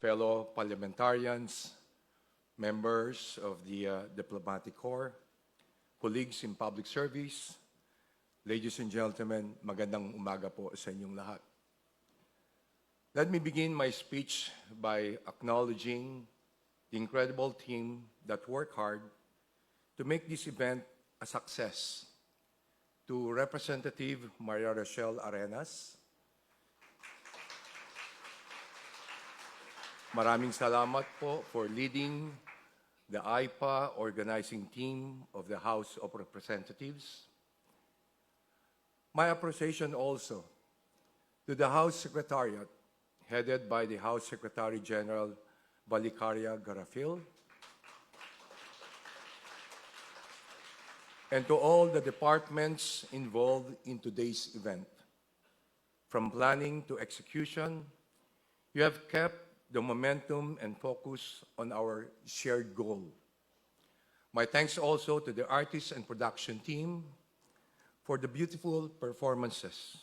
fellow parliamentarians, members of the Diplomatic Corps, colleagues in public service, ladies and gentlemen, magandang umaga po sa inyong lahat. Let me begin my speech by acknowledging the incredible team that worked hard to make this event a success. To Representative Maria Rochelle Arenas, maraming salamat po for leading the AIPA organizing team of the House of Representatives. My appreciation also to the House Secretariat, headed by the House Secretary General Balicaria Garafil, and to all the departments involved in today's event. From planning to execution, you have kept the momentum and focus on our shared goal. My thanks also to the artists and production team for the beautiful performances.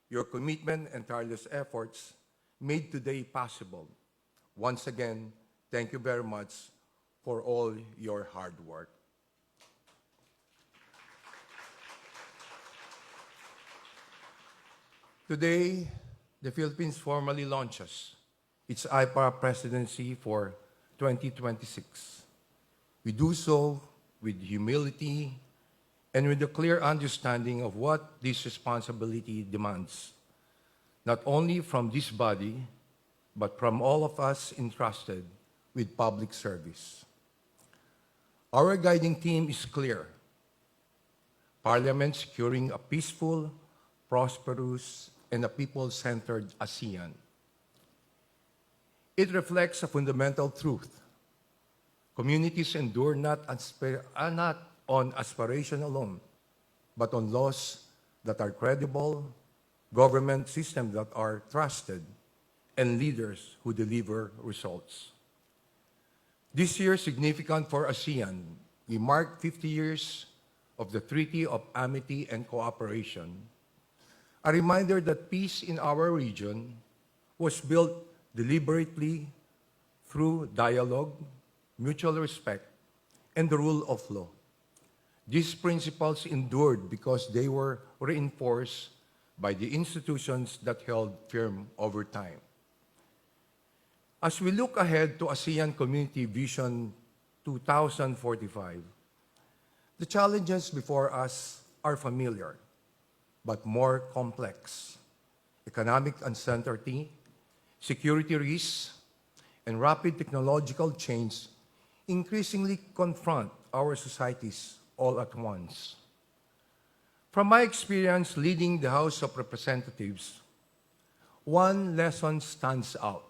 Your commitment and tireless efforts made today possible. Once again, thank you very much for all your hard work. Today, the Philippines formally launches its AIPA presidency for 2026. We do so with humility and with a clear understanding of what this responsibility demands, not only from this body, but from all of us entrusted with public service. Our guiding theme is clear: Parliament securing a peaceful, prosperous, and a people-centered ASEAN. It reflects a fundamental truth. Communities endure not on aspiration alone, but on laws that are credible, government systems that are trusted, and leaders who deliver results. This year is significant for ASEAN. We mark 50 years of the Treaty of Amity and Cooperation, a reminder that peace in our region was built deliberately through dialogue, mutual respect, and the rule of law. These principles endured because they were reinforced by the institutions that held firm over time. As we look ahead to ASEAN Community Vision 2045, the challenges before us are familiar, but more complex. Economic uncertainty, security risks, and rapid technological change increasingly confront our societies all at once. From my experience leading the House of Representatives, one lesson stands out.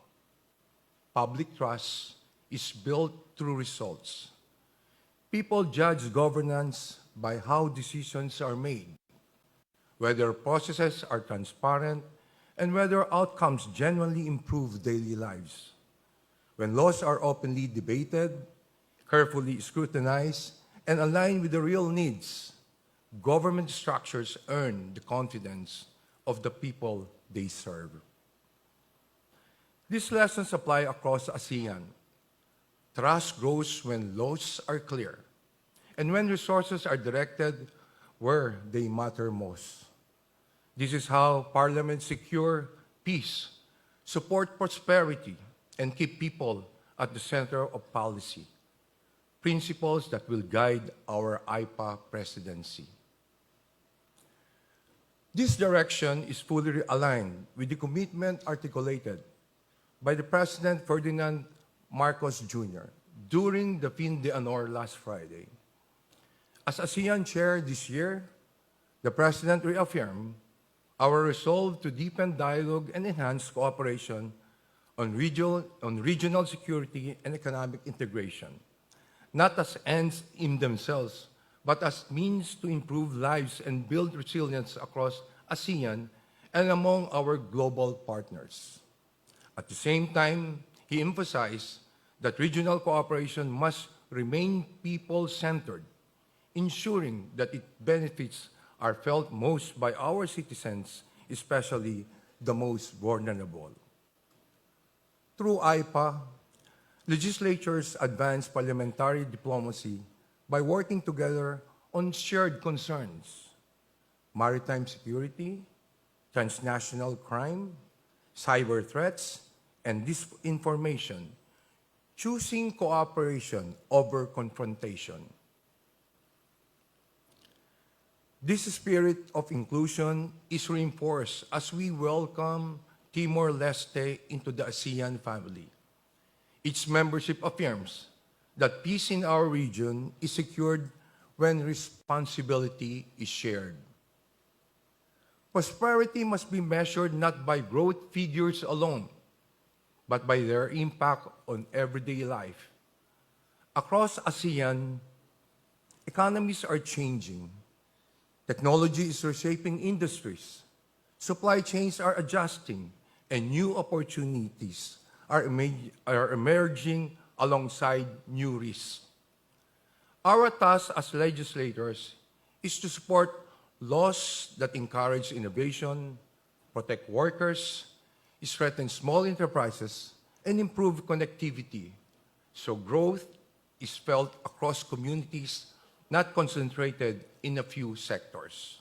Public trust is built through results. People judge governance by how decisions are made, whether processes are transparent, and whether outcomes genuinely improve daily lives. When laws are openly debated, carefully scrutinized, and aligned with the real needs, government structures earn the confidence of the people they serve. These lessons apply across ASEAN. Trust grows when laws are clear, and when resources are directed where they matter most. This is how parliaments secure peace, support prosperity, and keep people at the center of policy, principles that will guide our AIPA presidency. This direction is fully aligned with the commitment articulated by the President Ferdinand Marcos Jr. during the Fin de Honor last Friday. As ASEAN Chair this year, the President reaffirmed our resolve to deepen dialogue and enhance cooperation on regional security and economic integration, not as ends in themselves, but as means to improve lives and build resilience across ASEAN and among our global partners. At the same time, he emphasized that regional cooperation must remain people-centered, ensuring that its benefits are felt most by our citizens, especially the most vulnerable. Through IPA, legislatures advance parliamentary diplomacy by working together on shared concerns: maritime security, transnational crime, cyber threats, and disinformation, choosing cooperation over confrontation. This spirit of inclusion is reinforced as we welcome Timor-Leste into the ASEAN family. Its membership affirms that peace in our region is secured when responsibility is shared. Prosperity must be measured not by growth figures alone, but by their impact on everyday life. Across ASEAN, economies are changing. Technology is reshaping industries. Supply chains are adjusting, and new opportunities are emerging alongside new risks. Our task as legislators is to support laws that encourage innovation, protect workers, strengthen small enterprises, and improve connectivity, so growth is felt across communities, not concentrated in a few sectors.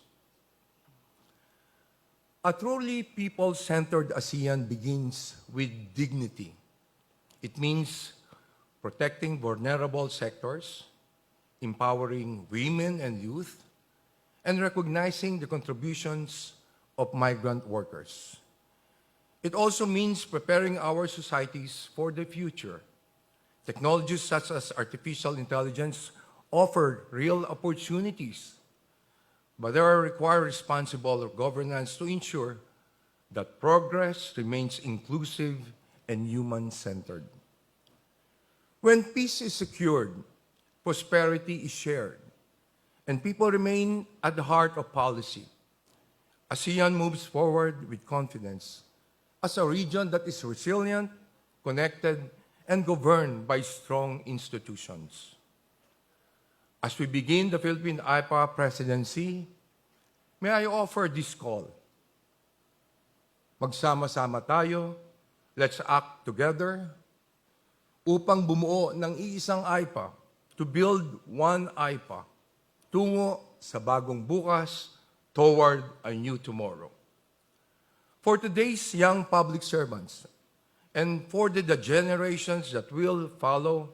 A truly people-centered ASEAN begins with dignity. It means protecting vulnerable sectors, empowering women and youth, and recognizing the contributions of migrant workers. It also means preparing our societies for the future. Technologies such as artificial intelligence offer real opportunities, but they require responsible governance to ensure that progress remains inclusive and human-centered. When peace is secured, prosperity is shared, and people remain at the heart of policy. ASEAN moves forward with confidence as a region that is resilient, connected, and governed by strong institutions. As we begin the Philippine IPA presidency, may I offer this call. Magsama-sama tayo, let's act together upang bumuo ng iisang IPA, to build one IPA, tungo sa bagong bukas, toward a new tomorrow. For today's young public servants, and for the generations that will follow,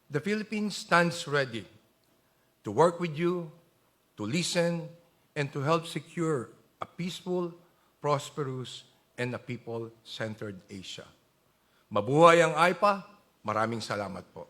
the Philippines stands ready to work with you, to listen, and to help secure a peaceful, prosperous, and a people-centered Asia. Mabuhay ang IPA. Maraming salamat po.